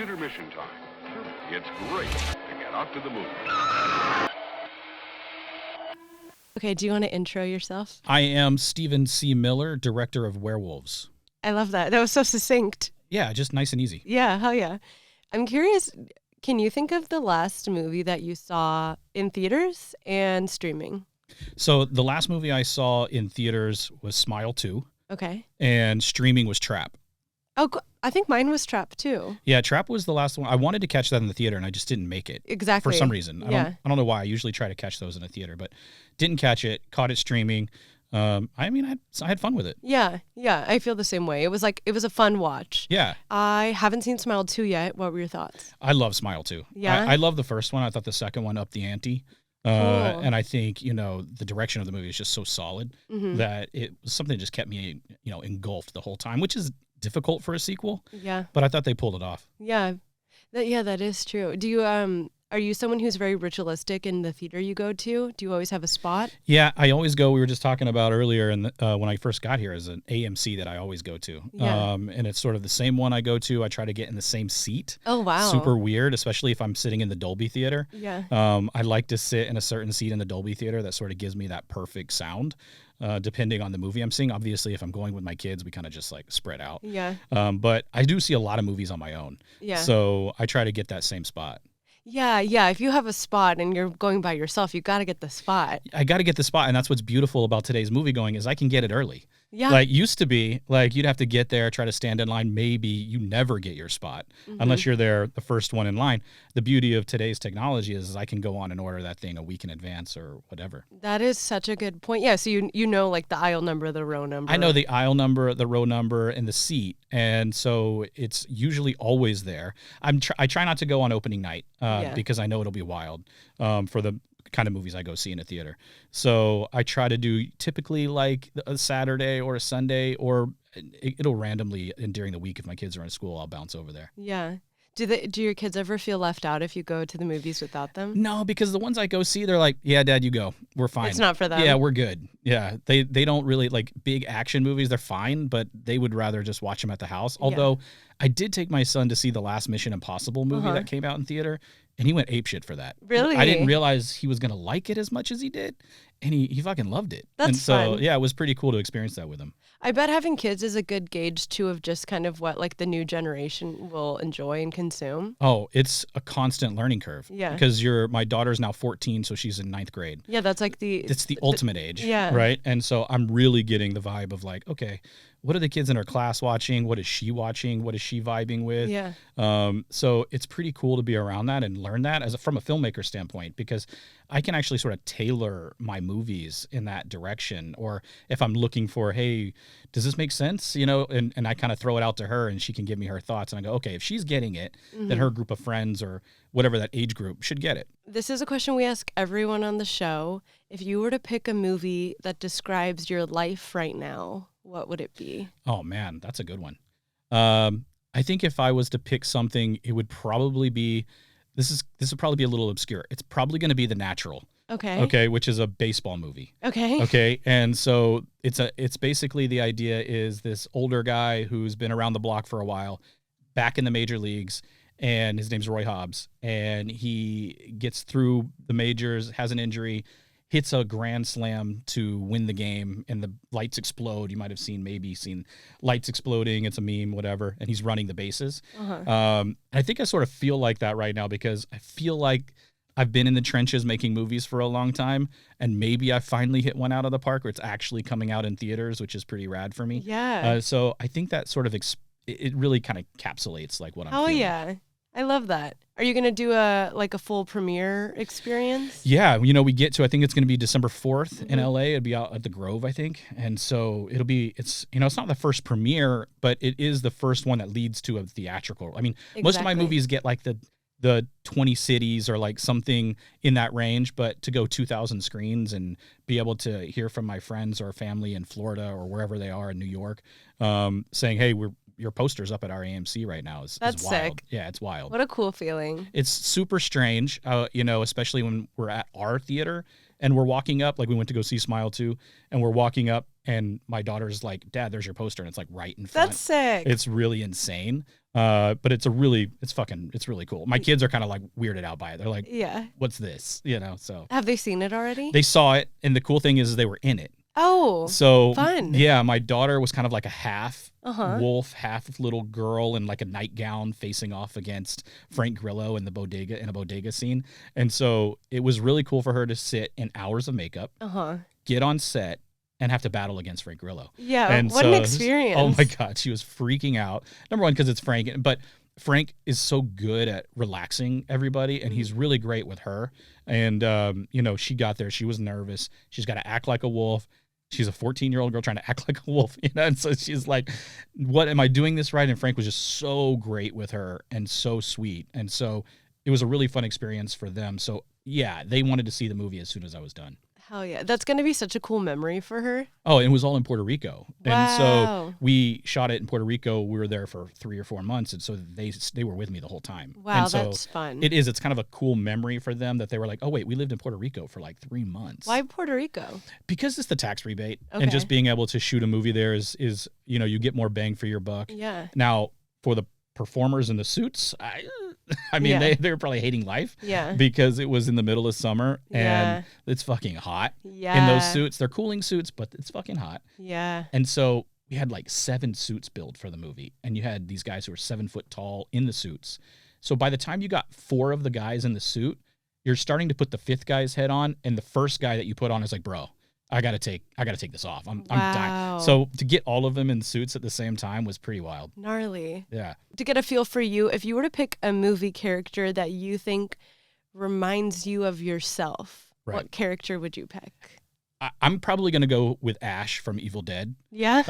intermission time. It's great to get out to the movies. Okay, do you want to intro yourself? I am Stephen C. Miller, director of Werewolves. I love that. That was so succinct. Yeah, just nice and easy. Yeah, hell yeah. I'm curious, can you think of the last movie that you saw in theaters and streaming? So the last movie I saw in theaters was Smile 2, Okay. and streaming was Trap. Oh, I think mine was Trap too. Yeah, Trap was the last one. I wanted to catch that in the theater, and I just didn't make it. Exactly. For some reason. Yeah. I don't know why. I usually try to catch those in a theater, but didn't catch it. Caught it streaming. I had fun with it. Yeah, I feel the same way. It was a fun watch. Yeah. I haven't seen Smile 2 yet. What were your thoughts? I love Smile 2. Yeah? I love the first one. I thought the second one upped the ante. Cool. And I think, the direction of the movie is just so solid that it was something that just kept me, engulfed the whole time, which is difficult for a sequel. Yeah. But I thought they pulled it off. Yeah. That is true. Do you are you someone who's very ritualistic in the theater you go to? Do you always have a spot? Yeah, I always go. We were just talking about earlier, and when I first got here, is an AMC that I always go to. Yeah. And it's sort of the same one I go to. I try to get in the same seat. Oh, wow. Super weird, especially if I'm sitting in the Dolby Theater. Yeah. I like to sit in a certain seat in the Dolby Theater that sort of gives me that perfect sound. Depending on the movie I'm seeing. Obviously, if I'm going with my kids, we kind of just like spread out. Yeah. But I do see a lot of movies on my own. Yeah. So I try to get that same spot. Yeah. If you have a spot and you're going by yourself, you got to get the spot. I got to get the spot, and that's what's beautiful about today's movie going is I can get it early. Yeah. Like used to be, like you'd have to get there, try to stand in line. Maybe you never get your spot unless you're there the first one in line. The beauty of today's technology is I can go on and order that thing a week in advance or whatever. That is such a good point. Yeah, so you know like the aisle number, the row number. I know the aisle number, the row number, and the seat, and so it's usually always there. I try not to go on opening night because I know it'll be wild for the kind of movies I go see in a theater. So I try to do typically like a Saturday or a Sunday, or it'll randomly, and during the week if my kids are in school, I'll bounce over there. Yeah. Do your kids ever feel left out if you go to the movies without them? No, because the ones I go see, they're like, yeah, Dad, you go. We're fine. It's not for them. Yeah, we're good. Yeah, they don't really like big action movies. They're fine, but they would rather just watch them at the house. Although I did take my son to see the last Mission Impossible movie that came out in theater, and he went apeshit for that. Really? I didn't realize he was going to like it as much as he did, and he fucking loved it. That's and so, fun. Yeah, it was pretty cool to experience that with him. I bet having kids is a good gauge too of just kind of what like the new generation will enjoy and consume. Oh, it's a constant learning curve. Yeah. Because my daughter's now 14, so she's in 9th grade. Yeah, that's like It's the ultimate age. Yeah. Right? And so I'm really getting the vibe of like, okay, what are the kids in her class watching? What is she watching? What is she vibing with? Yeah. So it's pretty cool to be around that and learn that from a filmmaker standpoint, because I can actually sort of tailor my movies in that direction. Or if I'm looking for, hey, does this make sense? And I kind of throw it out to her and she can give me her thoughts. And I go, okay, if she's getting it, then her group of friends or whatever that age group should get it. This is a question we ask everyone on the show. If you were to pick a movie that describes your life right now, what would it be? Oh, man, that's a good one. I think if I was to pick something, it would probably be, this would probably be a little obscure. It's probably going to be The Natural. Okay, which is a baseball movie. Okay, and so it's basically the idea is this older guy who's been around the block for a while, back in the major leagues, and his name's Roy Hobbs, and he gets through the majors, has an injury, hits a grand slam to win the game, and the lights explode. You might have seen lights exploding. It's a meme, whatever, and he's running the bases. I think I sort of feel like that right now because I feel like I've been in the trenches making movies for a long time, and maybe I finally hit one out of the park where it's actually coming out in theaters, which is pretty rad for me. Yeah. So I think that sort of it really kind of encapsulates like what I'm feeling. Oh yeah, I love that. Are you gonna do a full premiere experience? Yeah, we get to, I think it's going to be December 4th in LA. It'll be out at the Grove, I think, and so it's not the first premiere, but it is the first one that leads to a theatrical. I mean, most of my movies get like the 20 cities or like something in that range, but to go 2,000 screens and be able to hear from my friends or family in Florida or wherever they are in New York, saying, hey, your poster's up at our AMC right now is wild. Sick. Yeah, it's wild. What a cool feeling. It's super strange, especially when we're at our theater and we're walking up, like we went to go see Smile 2, and we're walking up and my daughter's like, Dad, there's your poster, and it's like right in front. That's sick. It's really insane. But it's really cool. My kids are kind of like weirded out by it. They're like, yeah, what's this? So have they seen it already? they saw it, and the cool thing is they were in it. Oh, so fun. Yeah, my daughter was kind of like a half wolf, half little girl in like a nightgown facing off against Frank Grillo in a bodega scene. And so it was really cool for her to sit in hours of makeup, get on set, and have to battle against Frank Grillo. Yeah, and what an experience. Oh my God, she was freaking out. Number one, because it's Frank, but Frank is so good at relaxing everybody, and he's really great with her. And, she got there. She was nervous. She's got to act like a wolf. She's a 14-year-old girl trying to act like a wolf, and so she's like, what, am I doing this right? And Frank was just so great with her and so sweet. And so it was a really fun experience for them. So yeah, they wanted to see the movie as soon as I was done. Hell yeah. That's going to be such a cool memory for her. Oh, and it was all in Puerto Rico. Wow. And so we shot it in Puerto Rico. We were there for 3 or 4 months. And so they were with me the whole time. Wow, and so that's fun. It's kind of a cool memory for them that they were like, oh, wait, we lived in Puerto Rico for like 3 months. Why Puerto Rico? Because it's the tax rebate. Okay. And just being able to shoot a movie there is you get more bang for your buck. Yeah. Now, for the performers in the suits, I mean, they were probably hating life because it was in the middle of summer and it's fucking hot in those suits. They're cooling suits, but it's fucking hot. Yeah. And so we had like 7 suits built for the movie, and you had these guys who were 7 foot tall in the suits. So by the time you got 4 of the guys in the suit, you're starting to put the 5th guy's head on, and the first guy that you put on is like, bro, I gotta take this off. I'm dying. So to get all of them in suits at the same time was pretty wild. Gnarly. Yeah. To get a feel for you, if you were to pick a movie character that you think reminds you of yourself, what character would you pick? I'm probably going to go with Ash from Evil Dead. Yeah.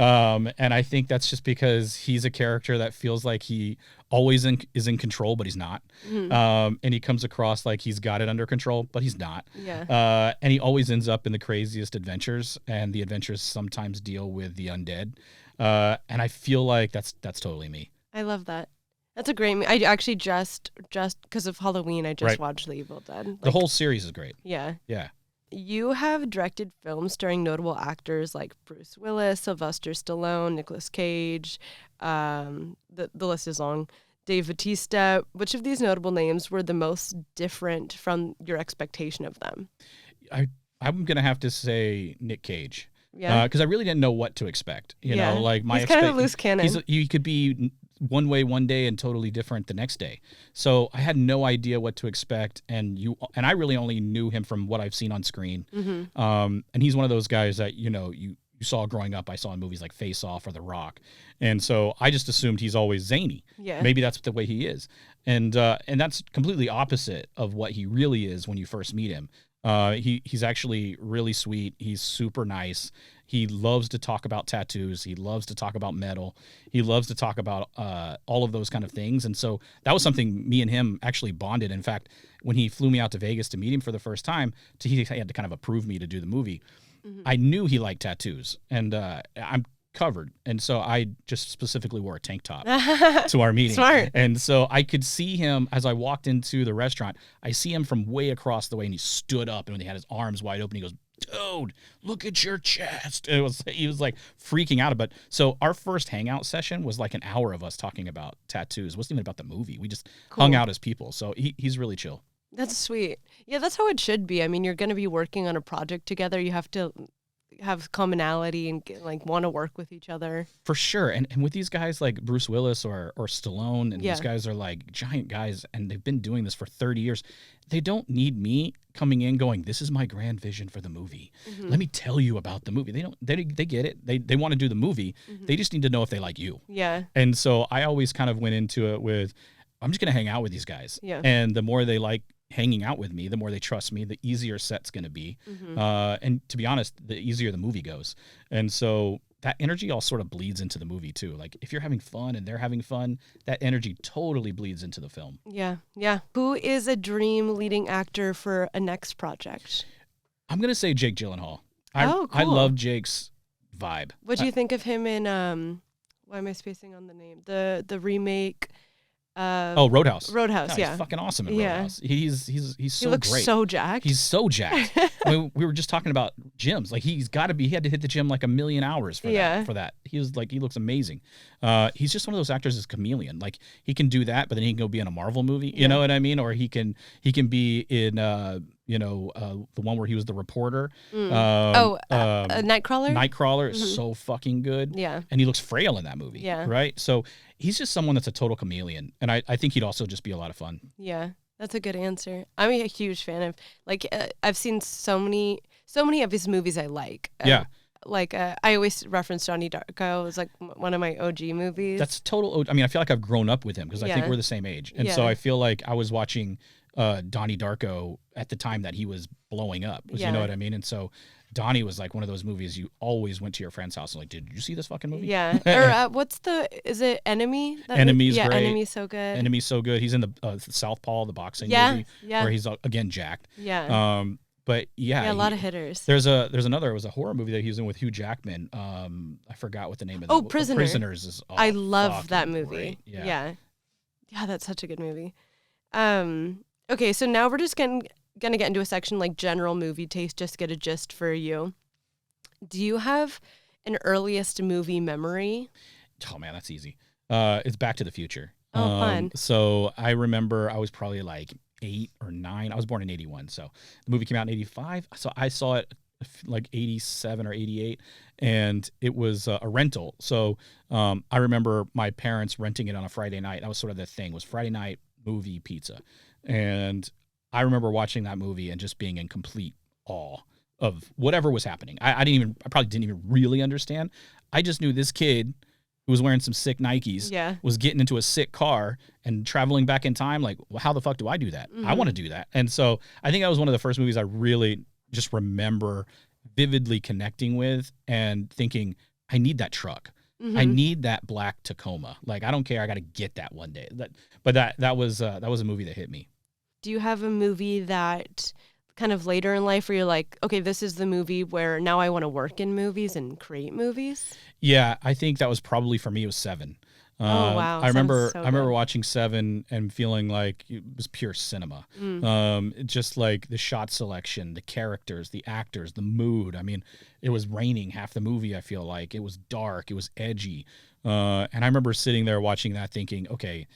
And I think that's just because he's a character that feels like he always is in control, but he's not. Mm-hmm. And he comes across like he's got it under control, but he's not. Yeah. And he always ends up in the craziest adventures, and the adventures sometimes deal with the undead. And I feel like that's totally me. I love that. That's a great. I actually just because of Halloween, I just watched The Evil Dead. The whole series is great. Yeah. Yeah. You have directed films starring notable actors like Bruce Willis, Sylvester Stallone, Nicolas Cage. The list is long. Dave Bautista. Which of these notable names were the most different from your expectation of them? I'm gonna have to say Nick Cage. Yeah. Because I really didn't know what to expect. You know, like he's kind of a loose cannon. You could be one way one day and totally different the next day. So I had no idea what to expect, and I really only knew him from what I've seen on screen. Mm-hmm. And he's one of those guys that you saw growing up. I saw in movies like Face Off or The Rock, and so I just assumed he's always zany. Yeah, maybe that's the way he is, and that's completely opposite of what he really is when you first meet him. He's actually really sweet. He's super nice. He loves to talk about tattoos. He loves to talk about metal. He loves to talk about all of those kind of things. And so that was something me and him actually bonded. In fact, when he flew me out to Vegas to meet him for the first time, he had to kind of approve me to do the movie. Mm-hmm. I knew he liked tattoos, and I'm covered, and so I just specifically wore a tank top to our meeting. Smart. And so I could see him as I walked into the restaurant. I see him from way across the way, and he stood up, and when he had his arms wide open, he goes, "Dude, look at your chest." And he was like freaking out about it. So our first hangout session was like an hour of us talking about tattoos. It wasn't even about the movie. We just hung out as people. So he's really chill. That's sweet. Yeah, that's how it should be. I mean, you're going to be working on a project together. You have to have commonality and want to work with each other. For sure. And with these guys like Bruce Willis or Stallone, and these guys are like giant guys, and they've been doing this for 30 years. They don't need me coming in going, "This is my grand vision for the movie. Mm-hmm. Let me tell you about the movie." They get it. They want to do the movie. Mm-hmm. They just need to know if they like you. Yeah. And so I always kind of went into it with, I'm just going to hang out with these guys. Yeah. And the more they like hanging out with me, the more they trust me, the easier set's going to be. Mm-hmm. And to be honest, the easier the movie goes. And so that energy all sort of bleeds into the movie too. Like if you're having fun and they're having fun, that energy totally bleeds into the film. Yeah. Yeah. Who is a dream leading actor for a next project? I'm going to say Jake Gyllenhaal. Cool. I love Jake's vibe. What do you think of him in, why am I spacing on the name? The remake, Roadhouse. Roadhouse, God, yeah. He's fucking awesome in Yeah. Roadhouse. He's so He looks great. so jacked. He's so jacked. I mean, we were just talking about gyms. Like, he had to hit the gym like 1,000,000 hours for that. He looks amazing. He's just one of those actors that's chameleon. Like, he can do that, but then he can go be in a Marvel movie. You know what I mean? Or he can be in the one where he was the reporter. Nightcrawler. Nightcrawler is so fucking good. Yeah. And he looks frail in that movie. Yeah. Right. So he's just someone that's a total chameleon, and I think he'd also just be a lot of fun. Yeah. That's a good answer. I'm a huge fan of, like, I've seen so many of his movies I like. Yeah. I always reference Donnie Darko. It's like one of my OG movies. That's total. I mean, I feel like I've grown up with him because I think we're the same age. And so I feel like I was watching Donnie Darko at the time that he was blowing up. You know what I mean? And so Donnie was like one of those movies you always went to your friend's house and like, did you see this fucking movie? Yeah. Or is it Enemy? Enemy's great. Enemy's so good. Enemy's so good. He's in the Southpaw, the boxing movie, where he's again jacked. Yeah. But a lot of hitters. There's another. It was a horror movie that he was in with Hugh Jackman. I forgot what the name of it. Prisoner. Prisoners is. I love that movie. Great. Yeah, that's such a good movie. Okay, so now we're just gonna get into a section like general movie taste, just to get a gist for you. Do you have an earliest movie memory? Oh man, that's easy. It's Back to the Future. Oh, fun. So I remember I was probably like 8 or 9. I was born in 81, so the movie came out in 85. So I saw it like 87 or 88, and it was a rental. So I remember my parents renting it on a Friday night. That was sort of the thing, was Friday night movie pizza. And I remember watching that movie and just being in complete awe of whatever was happening. I probably didn't even really understand. I just knew this kid who was wearing some sick Nikes was getting into a sick car and traveling back in time. Like, well, how the fuck do I do that? Mm-hmm. I want to do that. And so I think that was one of the first movies I really just remember vividly connecting with and thinking, I need that truck. Mm-hmm. I need that black Tacoma. Like, I don't care. I got to get that one day. But that was a movie that hit me. Do you have a movie that kind of later in life where you're like, okay, this is the movie where now I want to work in movies and create movies? Yeah, I think that was probably for me. It was Seven. Oh wow! I remember watching Seven and feeling like it was pure cinema. Just like the shot selection, the characters, the actors, the mood. I mean, it was raining half the movie. I feel like it was dark, it was edgy, and I remember sitting there watching that, thinking, okay,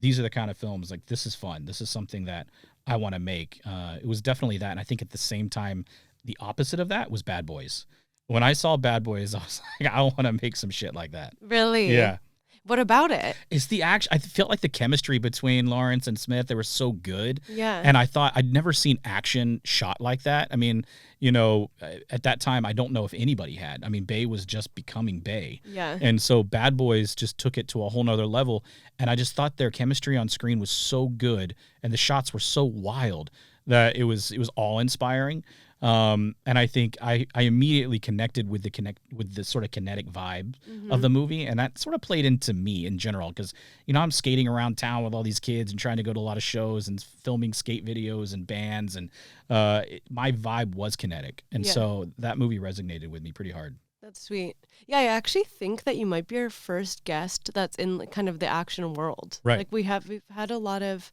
these are the kind of films, like, this is fun. This is something that I want to make. It was definitely that, and I think at the same time, the opposite of that was Bad Boys. When I saw Bad Boys, I was like, I want to make some shit like that. Really? Yeah. What about it? It's the action. I felt like the chemistry between Lawrence and Smith, they were so good. Yeah. And I thought I'd never seen action shot like that. I mean, at that time, I don't know if anybody had. I mean, Bay was just becoming Bay. Yeah. And so Bad Boys just took it to a whole nother level. And I just thought their chemistry on screen was so good and the shots were so wild that it was awe-inspiring. And I think I immediately connected with the sort of kinetic vibe of the movie, and that sort of played into me in general because I'm skating around town with all these kids and trying to go to a lot of shows and filming skate videos and bands, and my vibe was kinetic, and so that movie resonated with me pretty hard. That's sweet. Yeah, I actually think that you might be our first guest that's in kind of the action world. Right. Like we've had a lot of.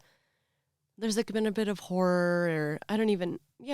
There's like been a bit of horror, or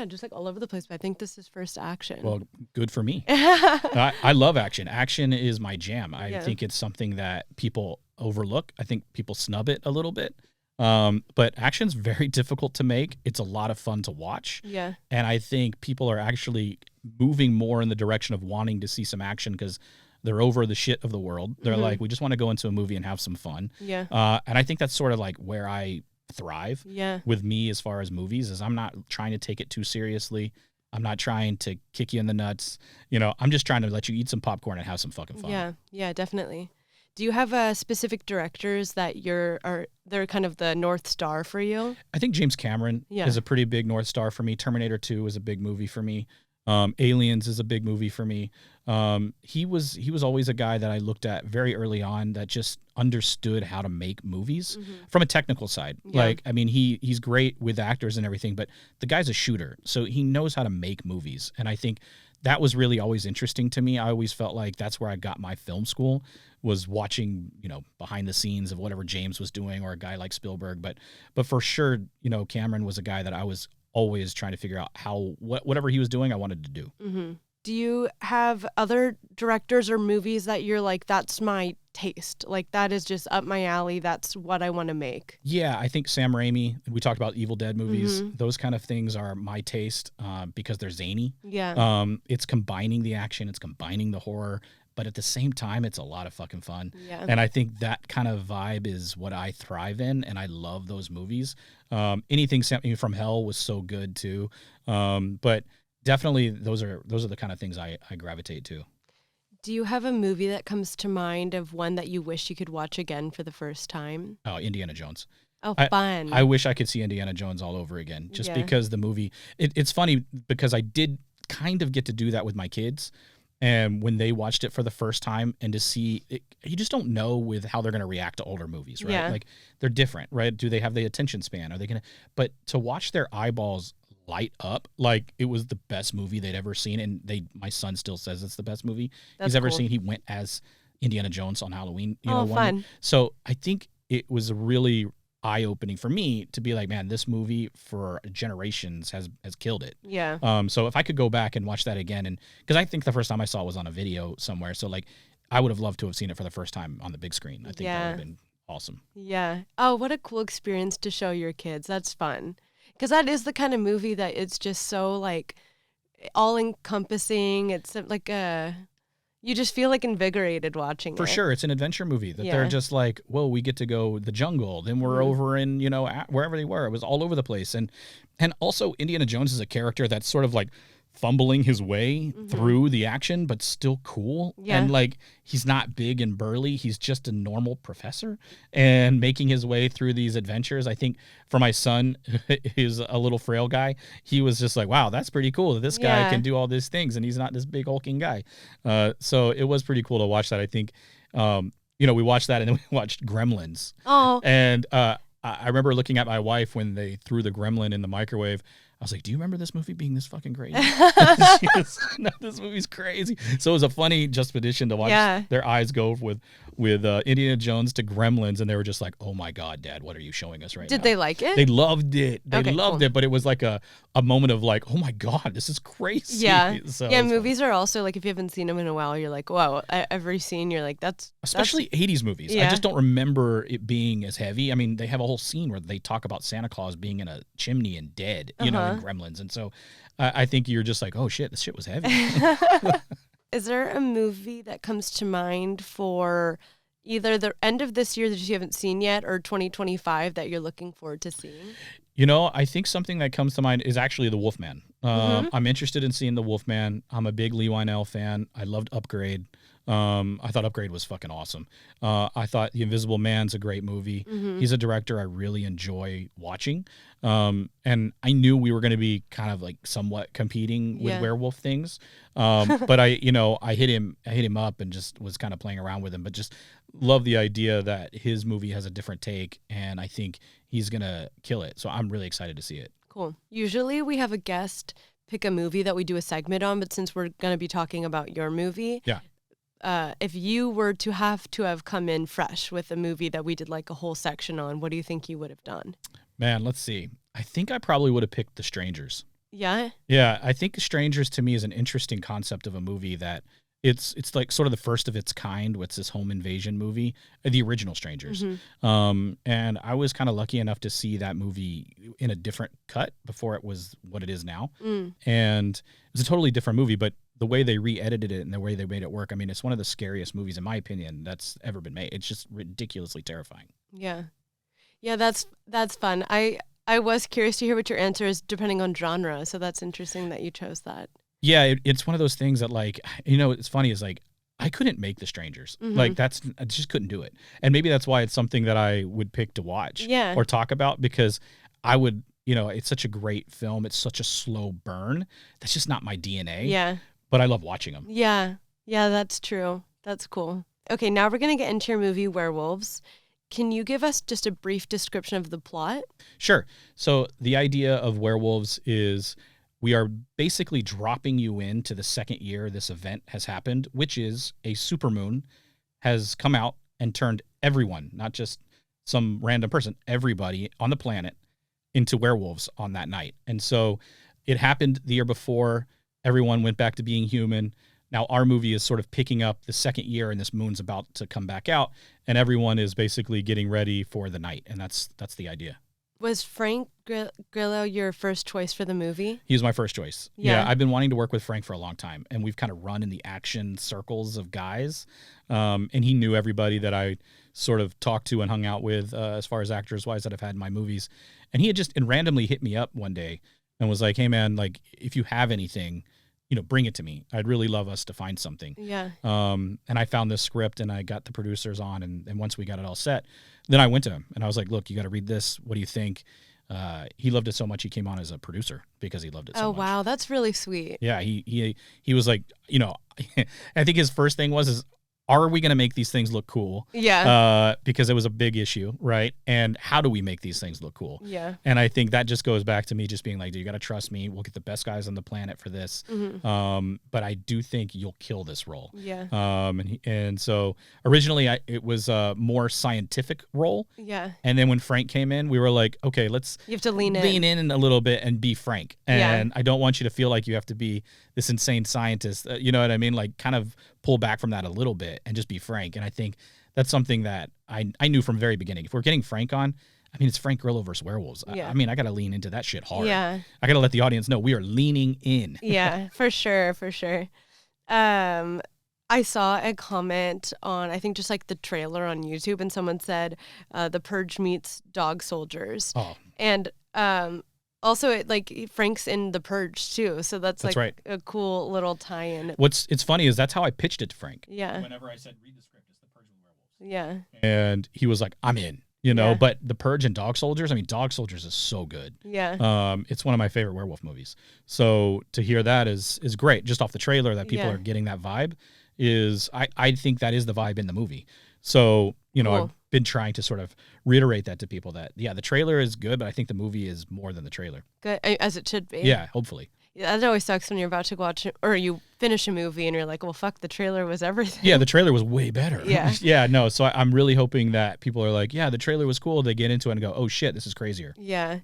just like all over the place. But I think this is first action. Well, good for me. I love action. Action is my jam. I think it's something that people overlook. I think people snub it a little bit. But action's very difficult to make. It's a lot of fun to watch. Yeah. And I think people are actually moving more in the direction of wanting to see some action because they're over the shit of the world. They're like, we just want to go into a movie and have some fun. Yeah. And I think that's sort of like where I thrive with me as far as movies is I'm not trying to take it too seriously. I'm not trying to kick you in the nuts. I'm just trying to let you eat some popcorn and have some fucking fun. Yeah, definitely. Do you have specific directors that they're kind of the North Star for you? I think James Cameron is a pretty big North Star for me. Terminator 2 is a big movie for me. Aliens is a big movie for me. He was always a guy that I looked at very early on that just understood how to make movies from a technical side. Yeah. Like, I mean, he's great with actors and everything, but the guy's a shooter, so he knows how to make movies. And I think that was really always interesting to me. I always felt like that's where I got my film school, was watching, behind the scenes of whatever James was doing, or a guy like Spielberg. But for sure, Cameron was a guy that I was always trying to figure out how, whatever he was doing, I wanted to do. Mm-hmm. Do you have other directors or movies that you're like, that's my taste? Like, that is just up my alley. That's what I want to make. Yeah, I think Sam Raimi, we talked about Evil Dead movies. Mm-hmm. Those kind of things are my taste because they're zany. Yeah. It's combining the action. It's combining the horror. But at the same time, it's a lot of fucking fun. Yeah. And I think that kind of vibe is what I thrive in, and I love those movies. Anything from Hell was so good, too. But definitely those are the kind of things I gravitate to. Do you have a movie that comes to mind of one that you wish you could watch again for the first time? Oh, Indiana Jones. Oh, fun. I wish I could see Indiana Jones all over again, just because the movie, it's funny because I did kind of get to do that with my kids. And when they watched it for the first time, and to see it, you just don't know with how they're going to react to older movies, right? Yeah. Like, they're different, right? Do they have the attention span? Are they going to, but to watch their eyeballs light up like it was the best movie they'd ever seen. And my son still says it's the best movie he's ever seen. He went as Indiana Jones on Halloween, fun. So I think it was really eye-opening for me to be like, man, this movie for generations has killed it. Yeah. So if I could go back and watch that again, and because I think the first time I saw it was on a video somewhere, so like I would have loved to have seen it for the first time on the big screen. I think that would have been awesome. Yeah. Oh, what a cool experience to show your kids. That's fun. Because that is the kind of movie that it's just so like all-encompassing. It's like you just feel like invigorated watching it. For sure. It's an adventure movie that they're just like, whoa, we get to go the jungle. Then we're over in, wherever they were. It was all over the place. And also Indiana Jones is a character that's sort of like fumbling his way through the action, but still cool. Yeah. And like, he's not big and burly. He's just a normal professor and making his way through these adventures. I think for my son, who's a little frail guy, he was just like, wow, that's pretty cool that this guy can do all these things and he's not this big hulking guy. So it was pretty cool to watch that. I think, we watched that, and then we watched Gremlins. Oh. And I remember looking at my wife when they threw the gremlin in the microwave. I was like, do you remember this movie being this fucking crazy? She was, no, this movie's crazy. So it was a funny juxtaposition to watch their eyes go with Indiana Jones to Gremlins, and they were just like, oh my God, Dad, what are you showing us right now? Did they like it? They loved it. They loved cool. it, but it was like a moment of like, oh my God, this is crazy. Yeah. So Movies are also like, if you haven't seen them in a while, you're like, whoa, every scene, you're like, especially 80s movies. I just don't remember it being as heavy. I mean, they have a whole scene where they talk about Santa Claus being in a chimney and dead, in Gremlins. And so I think you're just like, oh shit, this shit was heavy. Is there a movie that comes to mind for either the end of this year that you haven't seen yet, or 2025 that you're looking forward to seeing? I think something that comes to mind is actually The Wolfman. I'm interested in seeing The Wolfman. I'm a big Lee Wynell fan. I loved Upgrade. I thought Upgrade was fucking awesome. I thought The Invisible Man's a great movie. He's a director I really enjoy watching. And I knew we were going to be kind of like somewhat competing with werewolf things. But I hit him up and just was kind of playing around with him, but just love the idea that his movie has a different take, and I think he's going to kill it. So I'm really excited to see it. Cool. Usually we have a guest pick a movie that we do a segment on, but since we're going to be talking about your movie, if you were to have come in fresh with a movie that we did like a whole section on, what do you think you would have done? Man, let's see. I think I probably would have picked The Strangers. Yeah? Yeah, I think Strangers to me is an interesting concept of a movie that it's like sort of the first of its kind. What's this home invasion movie? The original Strangers. And I was kind of lucky enough to see that movie in a different cut before it was what it is now. And it was a totally different movie, but the way they re-edited it and the way they made it work, I mean, it's one of the scariest movies, in my opinion, that's ever been made. It's just ridiculously terrifying. Yeah. Yeah, that's fun. I was curious to hear what your answer is depending on genre, so that's interesting that you chose that. Yeah, it's one of those things that, like, it's funny, is like, I couldn't make The Strangers. Like, I just couldn't do it. And maybe that's why it's something that I would pick to watch or talk about, because I would, it's such a great film. It's such a slow burn. That's just not my DNA. Yeah. But I love watching them. Yeah. Yeah, that's true. That's cool. Okay, now we're going to get into your movie, Werewolves. Can you give us just a brief description of the plot? Sure. So the idea of Werewolves is we are basically dropping you into the second year this event has happened, which is a supermoon has come out and turned everyone, not just some random person, everybody on the planet into werewolves on that night. And so it happened the year before. Everyone went back to being human. Now our movie is sort of picking up the second year, and this moon's about to come back out, and everyone is basically getting ready for the night, and that's the idea. Was Frank Grillo your first choice for the movie? He was my first choice. Yeah. I've been wanting to work with Frank for a long time, and we've kind of run in the action circles of guys, and he knew everybody that I sort of talked to and hung out with as far as actors-wise that I've had in my movies. And he had just randomly hit me up one day and was like, hey, man, like, if you have anything, bring it to me. I'd really love us to find something. Yeah. And I found this script, and I got the producers on, and once we got it all set, then I went to him, and I was like, look, you got to read this. What do you think? He loved it so much he came on as a producer because he loved it so much. Oh, wow. That's really sweet. Yeah, he was like, I think his first thing was, are we going to make these things look cool? Yeah. Because it was a big issue, right? And how do we make these things look cool? Yeah. And I think that just goes back to me just being like, dude, you got to trust me. We'll get the best guys on the planet for this. Mm-hmm. But I do think you'll kill this role. Yeah. And so originally it was a more scientific role. Yeah. And then when Frank came in, we were like, okay, let's you have to lean in a little bit and be Frank. And yeah. I don't want you to feel like you have to be this insane scientist. You know what I mean? Like, kind of pull back from that a little bit and just be Frank. And I think that's something that I knew from the very beginning. If we're getting Frank on, I mean, it's Frank Grillo versus Werewolves. Yeah. I mean, I got to lean into that shit hard. Yeah. I got to let the audience know we are leaning in. Yeah, for sure, for sure. I saw a comment on, I think, just like the trailer on YouTube, and someone said, The Purge meets Dog Soldiers. Oh. And also, Frank's in The Purge, too, so that's like right. a cool little tie-in. It's funny is that's how I pitched it to Frank. Yeah. Whenever I said, read the script, it's The Purge with Werewolves. Yeah. And he was like, I'm in. Yeah. But The Purge and Dog Soldiers, I mean, Dog Soldiers is so good. Yeah. It's one of my favorite werewolf movies. So to hear that is great. Just off the trailer that people are getting that vibe I think that is the vibe in the movie. So, cool. I've been trying to sort of reiterate that to people that, the trailer is good, but I think the movie is more than the trailer. Good, as it should be. Yeah, hopefully. Yeah, that always sucks when you're about to watch it, or you finish a movie and you're like, well, fuck, the trailer was everything. Yeah, the trailer was way better. Yeah. Yeah, no, so I'm really hoping that people are like, yeah, the trailer was cool. They get into it and go, oh, shit, this is crazier. Yeah.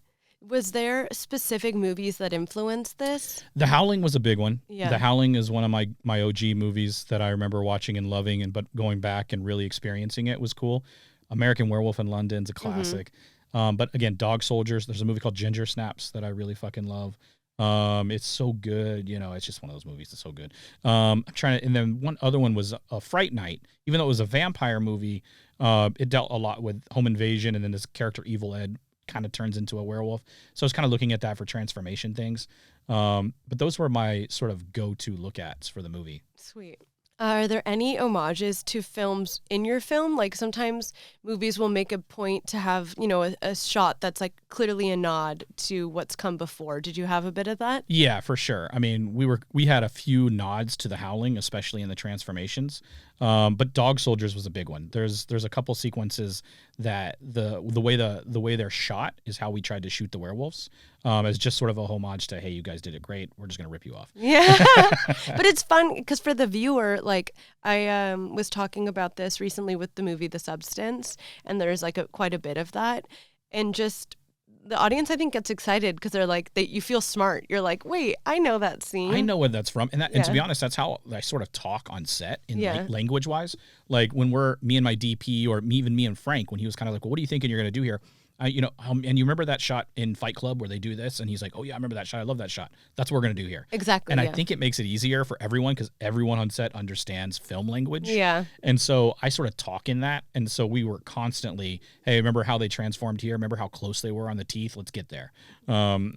Was there specific movies that influenced this? The Howling was a big one. Yeah. The Howling is one of my OG movies that I remember watching and loving, but going back and really experiencing it was cool. American Werewolf in London's a classic. Mm-hmm. But again, Dog Soldiers, there's a movie called Ginger Snaps that I really fucking love. It's so good, it's just one of those movies that's so good. I'm trying to, and then one other one was a Fright Night. Even though it was a vampire movie, it dealt a lot with home invasion, and then this character Evil Ed kind of turns into a werewolf. So I was kind of looking at that for transformation things. But those were my sort of go-to look-ats for the movie. Sweet. Are there any homages to films in your film? Like sometimes movies will make a point to have, a shot that's like clearly a nod to what's come before. Did you have a bit of that? Yeah, for sure. I mean, we had a few nods to The Howling, especially in the transformations. But Dog Soldiers was a big one. There's a couple sequences that the way they're shot is how we tried to shoot the werewolves. As just sort of a homage to, hey, you guys did it great. We're just gonna rip you off. Yeah, but it's fun because for the viewer, like I was talking about this recently with the movie The Substance, and there's like quite a bit of that, and just the audience I think gets excited because they're like you feel smart. You're like, wait, I know that scene. I know where that's from, and to be honest, that's how I sort of talk on set in language wise. Like when we're me and my DP, or even me and Frank, when he was kind of like, well, what are you thinking you're gonna do here? And you remember that shot in Fight Club where they do this, and he's like, oh yeah, I remember that shot. I love that shot. That's what we're going to do here. Exactly. And I think it makes it easier for everyone because everyone on set understands film language. Yeah. And so I sort of talk in that. And so we were constantly, hey, remember how they transformed here? Remember how close they were on the teeth? Let's get there.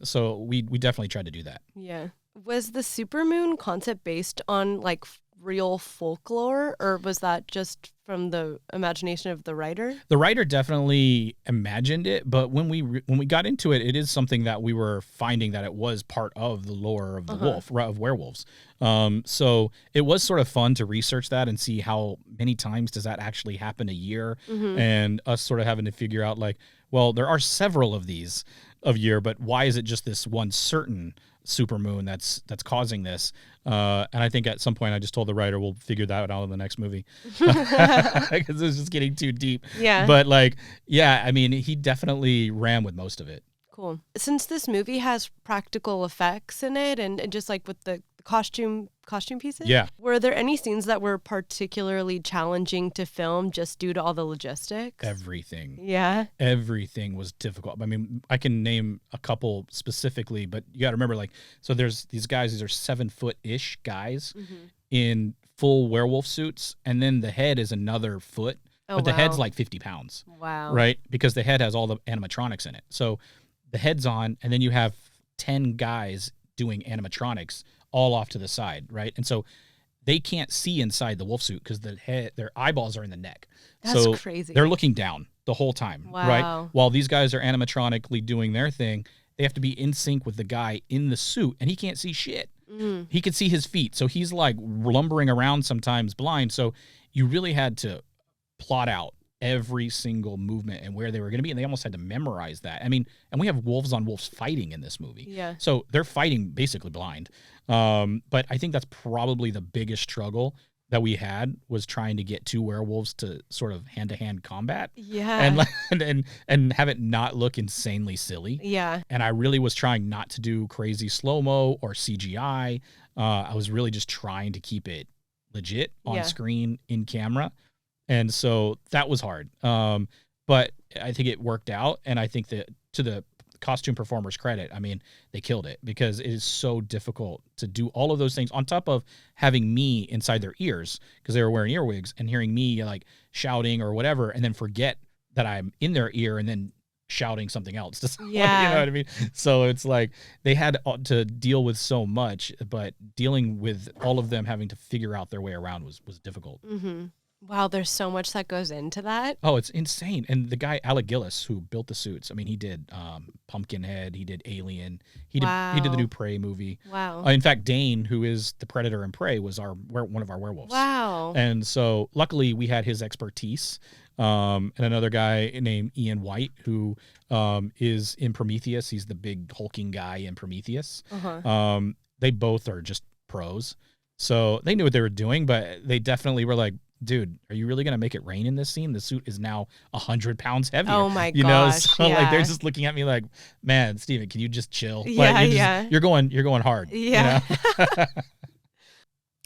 So we definitely tried to do that. Yeah. Was the supermoon concept based on like real folklore, or was that just from the imagination of the writer? The writer definitely imagined it, but when we got into it, it is something that we were finding that it was part of the lore of the of werewolves. So it was sort of fun to research that and see how many times does that actually happen a year, and us sort of having to figure out like, well, there are several of these of year, but why is it just this one certain supermoon that's causing this? And I think at some point I just told the writer we'll figure that out in the next movie because it was just getting too deep. Yeah. But like, yeah, I mean, he definitely ran with most of it. Cool. Since this movie has practical effects in it and just like with the costume pieces, Yeah. were there any scenes that were particularly challenging to film just due to all the logistics? Everything. Yeah. Everything was difficult. I mean, I can name a couple specifically, but you got to remember, like, so there's these guys, these are 7-foot-ish guys in full werewolf suits, and then the head is another foot, but the head's like 50 pounds. Wow. Right? Because the head has all the animatronics in it. So the head's on, and then you have 10 guys doing animatronics all off to the side, right? And so they can't see inside the wolf suit because their eyeballs are in the neck. That's crazy. They're looking down the whole time, right? Wow. While these guys are animatronically doing their thing, they have to be in sync with the guy in the suit, and he can't see shit. He could see his feet, so he's like lumbering around sometimes blind. So you really had to plot out every single movement and where they were going to be, and they almost had to memorize that. I mean, and we have wolves on wolves fighting in this movie. Yeah. So they're fighting basically blind. But I think that's probably the biggest struggle that we had was trying to get two werewolves to sort of hand-to-hand combat. Yeah. And have it not look insanely silly. Yeah. And I really was trying not to do crazy slow-mo or CGI. I was really just trying to keep it legit on screen in camera. And so that was hard. But I think it worked out. And I think that to the costume performers' credit, I mean, they killed it because it is so difficult to do all of those things on top of having me inside their ears because they were wearing earwigs and hearing me like shouting or whatever and then forget that I'm in their ear and then shouting something else to someone, you know what I mean? So it's like they had to deal with so much, but dealing with all of them having to figure out their way around was difficult. Mm-hmm. Wow, there's so much that goes into that. Oh, it's insane. And the guy, Alec Gillis, who built the suits, I mean, he did Pumpkinhead, he did Alien, he did the new Prey movie. Wow. In fact, Dane, who is the Predator in Prey, was one of our werewolves. Wow. And so luckily we had his expertise. And another guy named Ian White, who is in Prometheus. He's the big hulking guy in Prometheus. They both are just pros. So they knew what they were doing, but they definitely were like, dude, are you really going to make it rain in this scene? The suit is now 100 pounds heavier. Oh my gosh. So like they're just looking at me like, man, Steven, can you just chill? Yeah, like, you're going hard. Yeah. You know?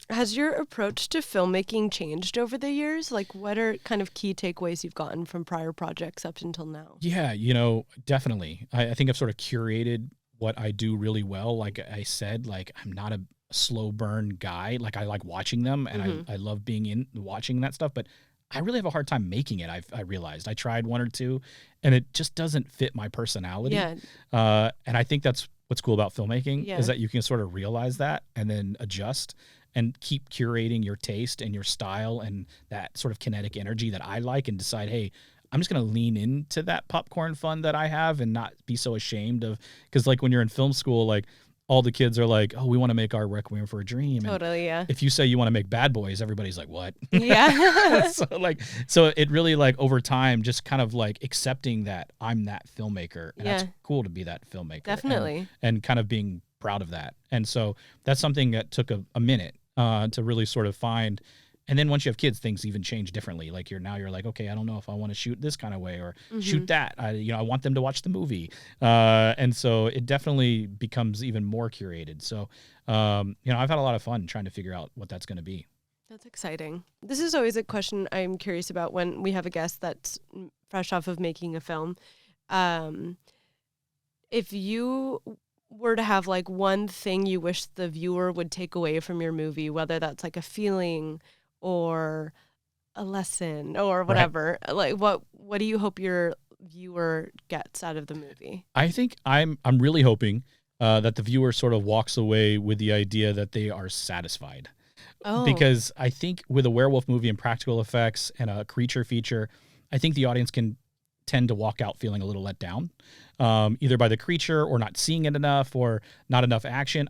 Has your approach to filmmaking changed over the years? Like, what are kind of key takeaways you've gotten from prior projects up until now? Yeah, definitely. I think I've sort of curated what I do really well. Like I said, like I'm not a slow burn guy. Like I like watching them and I love being in watching that stuff, but I really have a hard time making it. I realized I tried one or two and it just doesn't fit my personality. Yeah. And I think that's what's cool about filmmaking is that you can sort of realize that and then adjust and keep curating your taste and your style and that sort of kinetic energy that I like and decide, hey, I'm just going to lean into that popcorn fun that I have and not be so ashamed of, because like when you're in film school, like all the kids are like, oh, we want to make our Requiem for a Dream. Totally, yeah. If you say you want to make Bad Boys, everybody's like, what? Yeah. so it really like over time, just kind of like accepting that I'm that filmmaker. And that's cool to be that filmmaker. Definitely. And kind of being proud of that. And so that's something that took a minute to really sort of find. And then once you have kids, things even change differently. Like you're like, okay, I don't know if I want to shoot this kind of way or shoot that. I want them to watch the movie. And so it definitely becomes even more curated. So, I've had a lot of fun trying to figure out what that's going to be. That's exciting. This is always a question I'm curious about when we have a guest that's fresh off of making a film. If you were to have like one thing you wish the viewer would take away from your movie, whether that's like a feeling or a lesson or whatever, like what do you hope your viewer gets out of the movie? I think I'm really hoping that the viewer sort of walks away with the idea that they are satisfied. Oh. Because I think with a werewolf movie and practical effects and a creature feature, I think the audience can tend to walk out feeling a little let down, either by the creature or not seeing it enough or not enough action.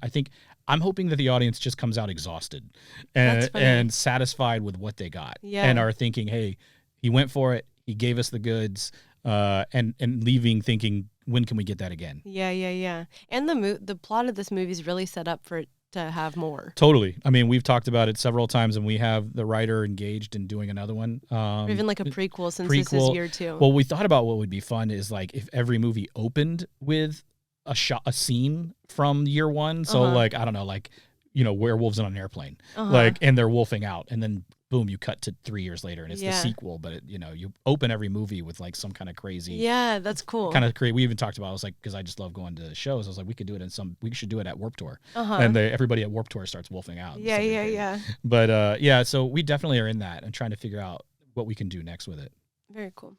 I'm hoping that the audience just comes out exhausted and satisfied with what they got and are thinking, hey, he went for it. He gave us the goods. and leaving thinking, when can we get that again? Yeah. And the plot of this movie is really set up for it to have more. Totally. I mean, we've talked about it several times, and we have the writer engaged in doing another one. Or even like a prequel, since this is year 2. Well, we thought about what would be fun is like if every movie opened with a scene from year 1. So like, I don't know, like, werewolves on an airplane, like, and they're wolfing out, and then boom, you cut to 3 years later, and it's the sequel. But you open every movie with like some kind of crazy. Yeah, that's cool. Kind of crazy. We even talked about. I was like, because I just love going to shows. I was like, we could do it we should do it at Warped Tour, and everybody at Warped Tour starts wolfing out. Yeah. But so we definitely are in that and trying to figure out what we can do next with it. Very cool.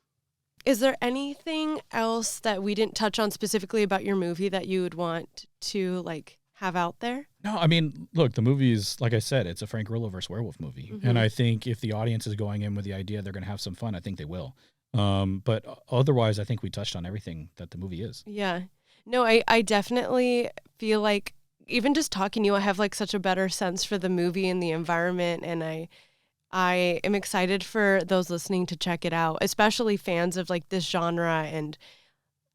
Is there anything else that we didn't touch on specifically about your movie that you would want to like have out there? No, I mean, look, the movie is, like I said, it's a Frank Grillo versus werewolf movie. And I think if the audience is going in with the idea they're going to have some fun, I think they will. But otherwise, I think we touched on everything that the movie is. Yeah. No, I definitely feel like even just talking to you, I have like such a better sense for the movie and the environment. And I am excited for those listening to check it out, especially fans of like this genre. And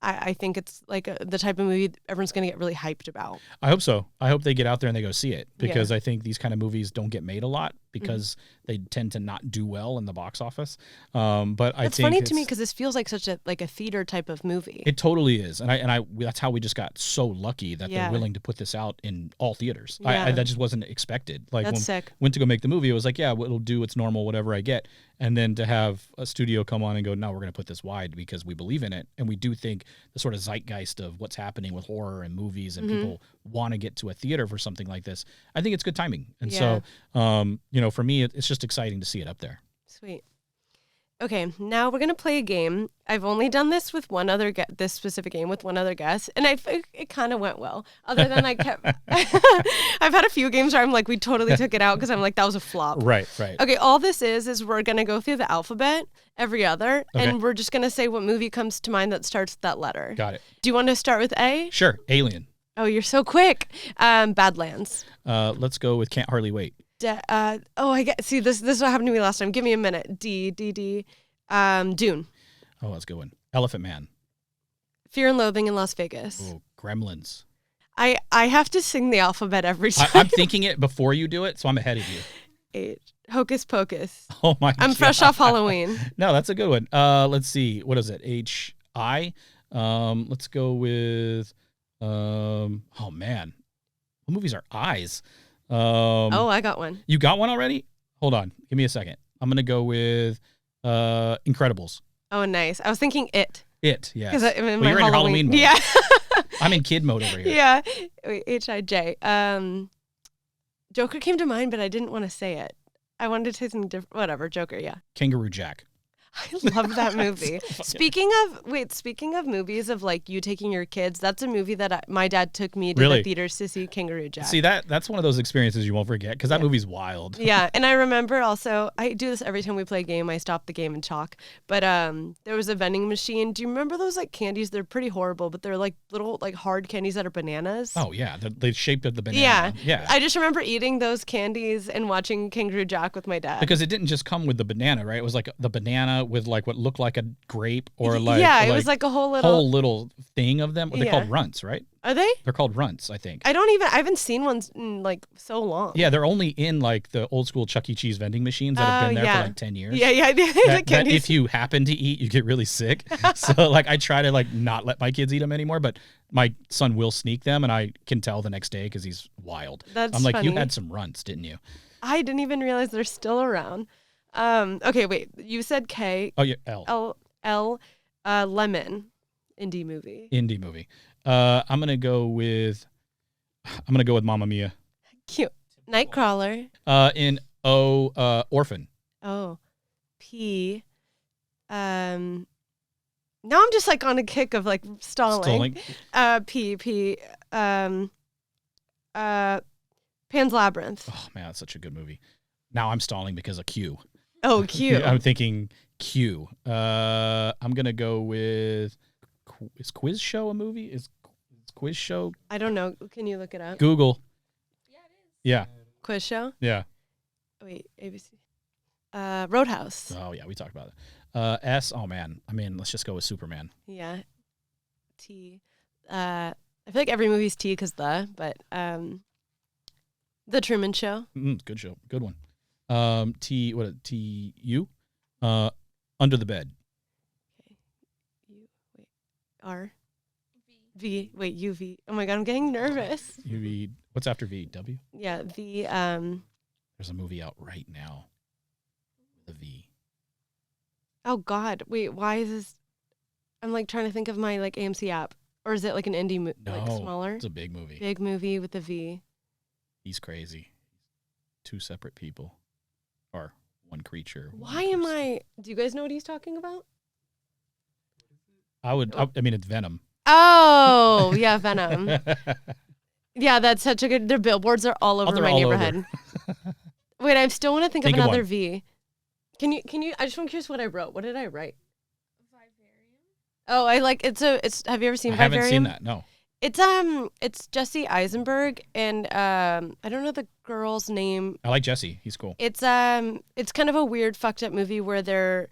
I think it's like the type of movie everyone's going to get really hyped about. I hope so. I hope they get out there and they go see it, because I think these kind of movies don't get made a lot because they tend to not do well in the box office. But it's funny to me because this feels like such a theater type of movie. It totally is, and I that's how we just got so lucky that they're willing to put this out in all theaters. Yeah. That just wasn't expected. Like that's when sick. Went to go make the movie, it was like, it'll do its normal whatever I get, and then to have a studio come on and go, no, we're going to put this wide because we believe in it, and we do think the sort of zeitgeist of what's happening with horror and movies and people want to get to a theater for something like this. I think it's good timing, and so for me, it's just exciting to see it up there. Sweet. Okay, now we're gonna play a game. I've only done this with one other this specific game with one other guest, and it kind of went well. Other than I kept, I've had a few games where I'm like, we totally took it out because I'm like, that was a flop. Right. Okay, all this is we're gonna go through the alphabet, every other, and we're just gonna say what movie comes to mind that starts with that letter. Got it. Do you want to start with A? Sure. Alien. Oh, you're so quick. Badlands. Let's go with Can't Hardly Wait. I get. See, this is what happened to me last time. Give me a minute. D. Dune. Oh, that's a good one. Elephant Man. Fear and Loathing in Las Vegas. Oh, Gremlins. I have to sing the alphabet every time. I'm thinking it before you do it, so I'm ahead of you. H. Hocus Pocus. Oh my! I'm fresh off Halloween. No, that's a good one. Let's see. What is it? H.I. Let's go with. Oh man, what movies are I's? I got one. You got one already? Hold on. Give me a second. I'm going to go with Incredibles. Oh, nice. I was thinking It. It, yeah. Because I'm in you're in your Halloween mode. Yeah. I'm in kid mode over here. Yeah. Wait, H-I-J. Joker came to mind, but I didn't want to say it. I wanted to say something different. Whatever. Joker, yeah. Kangaroo Jack. I love that movie. Speaking of movies of like you taking your kids, that's a movie that my dad took me to the theaters to see, Kangaroo Jack. See, that's one of those experiences you won't forget because that movie's wild. Yeah, and I remember also, I do this every time we play a game. I stop the game and talk. But there was a vending machine. Do you remember those like candies? They're pretty horrible, but they're like little like hard candies that are bananas. Oh yeah, they're shaped of the banana. Yeah. I just remember eating those candies and watching Kangaroo Jack with my dad. Because it didn't just come with the banana, right? It was like the banana with like what looked like a grape or like it was like a whole little thing of them. They're called runts, right? Are they? They're called runts, I think. I haven't seen one in like so long. Yeah, they're only in like the old school Chuck E. Cheese vending machines that have been there for like 10 years. Yeah. That if you happen to eat, you get really sick. So like I try to like not let my kids eat them anymore, but my son will sneak them and I can tell the next day because he's wild. I'm like, funny. You had some runts, didn't you? I didn't even realize they're still around. Okay, wait. You said K. Oh yeah, L. Lemon. Indie movie. I'm gonna go with Mamma Mia. Cute. Nightcrawler. In O, Orphan. Oh. P. Now I'm just like on a kick of like stalling. P. Pan's Labyrinth. Oh man, that's such a good movie. Now I'm stalling because of Q. Oh, Q. I'm thinking Q. I'm gonna go with. Is Quiz Show a movie? Is Quiz Show? I don't know. Can you look it up? Google. Yeah, it is. Yeah. Quiz Show? Yeah. Wait, ABC. Roadhouse. Oh yeah, we talked about it. S. Oh man. I mean, let's just go with Superman. Yeah. T. I feel like every movie's T because but The Truman Show. Good show. Good one. T-U? Under the Bed. Okay. Wait. R. V. Wait, UV. Oh my God, I'm getting nervous. UV. What's after V? W? Yeah, V. There's a movie out right now. The V. Oh God. Wait, why is this? I'm like trying to think of my like AMC app. Or is it like an indie movie? No, like smaller? It's a big movie. Big movie with a V. He's crazy. Two separate people. Or one creature. Why am I? Do you guys know what he's talking about? I mean, it's Venom. Oh, yeah, Venom. Yeah, that's such a good. Their billboards are all over my neighborhood. Wait, I still want to think of another V. Can you? I just want curious what I wrote. What did I write? Oh, I like it's. Have you ever seen? I Vivarium? haven't seen that. No. It's Jesse Eisenberg and I don't know the girl's name. I like Jesse. He's cool. It's kind of a weird fucked up movie where they're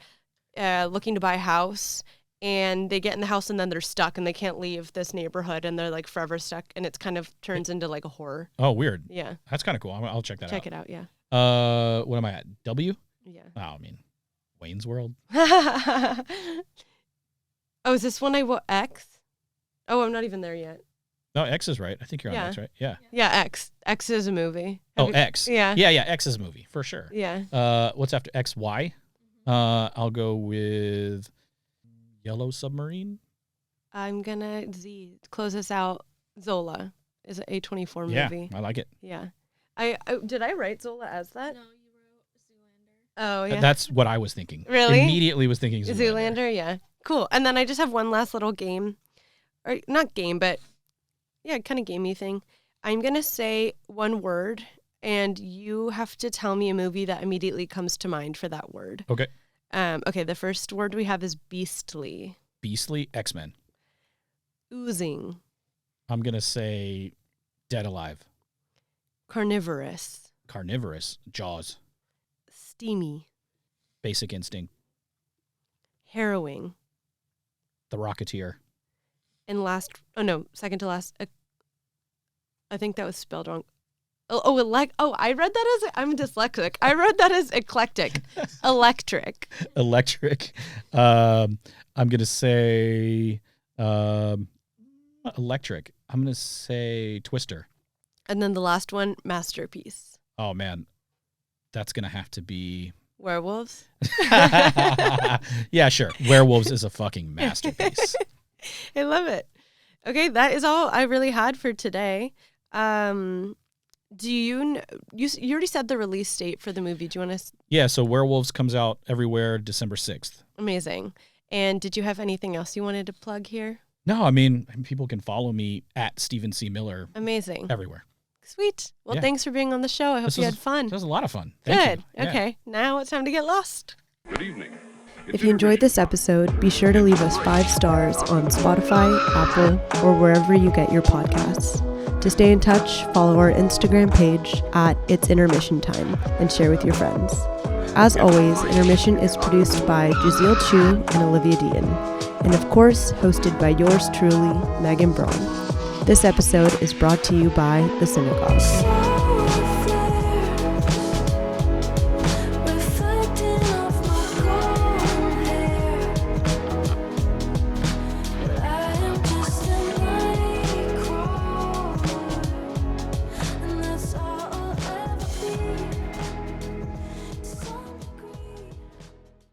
looking to buy a house and they get in the house and then they're stuck and they can't leave this neighborhood and they're like forever stuck and it's kind of turns into like a horror. Oh, weird. Yeah. That's kind of cool. I'll check that out. Check it out, yeah. What am I at? W? Yeah. Oh, I mean, Wayne's World. Oh, is this one I wrote X? Oh, I'm not even there yet. No, X is right. I think you're on X, right? Yeah. Yeah, X. X is a movie. X. Yeah. Yeah, X is a movie, for sure. Yeah. What's after X, Y? I'll go with Yellow Submarine. I'm going to Z. Close this out. Zola is an A24 movie. Yeah, I like it. Yeah. Did I write Zola as that? No, you wrote Zoolander. Oh, yeah. That's what I was thinking. Really? Immediately was thinking Zoolander. Zoolander, yeah. Cool. And then I just have one last little game. Or not game, but yeah, kind of gamey thing. I'm going to say one word, and you have to tell me a movie that immediately comes to mind for that word. Okay. Okay, the first word we have is beastly. Beastly, X-Men. Oozing. I'm going to say Dead Alive. Carnivorous. Carnivorous, Jaws. Steamy. Basic Instinct. Harrowing. The Rocketeer. And second to last. I think that was spelled wrong. I read that as I'm dyslexic. I read that as eclectic. Electric. Electric. I'm gonna say electric. I'm gonna say Twister. And then the last one, masterpiece. Oh man, that's gonna have to be Werewolves. Yeah, sure. Werewolves is a fucking masterpiece. I love it. Okay, that is all I really had for today. Do you already said the release date for the movie? Do you want to? Yeah, so Werewolves comes out everywhere December 6th. Amazing. And did you have anything else you wanted to plug here? No, I mean, people can follow me at Stephen C. Miller. Amazing. Everywhere. Sweet. Well, Thanks for being on the show. I hope you had fun. It was a lot of fun. Thank you. Okay. Now it's time to get lost. Good evening. If you enjoyed this episode, be sure to leave us 5 stars on Spotify, Apple, or wherever you get your podcasts. To stay in touch, follow our Instagram page at It's Intermission Time and share with your friends. As always, Intermission is produced by Jazeel Chu and Olivia Dean, and of course, hosted by yours truly, Megan Braun. This episode is brought to you by The Synagogue.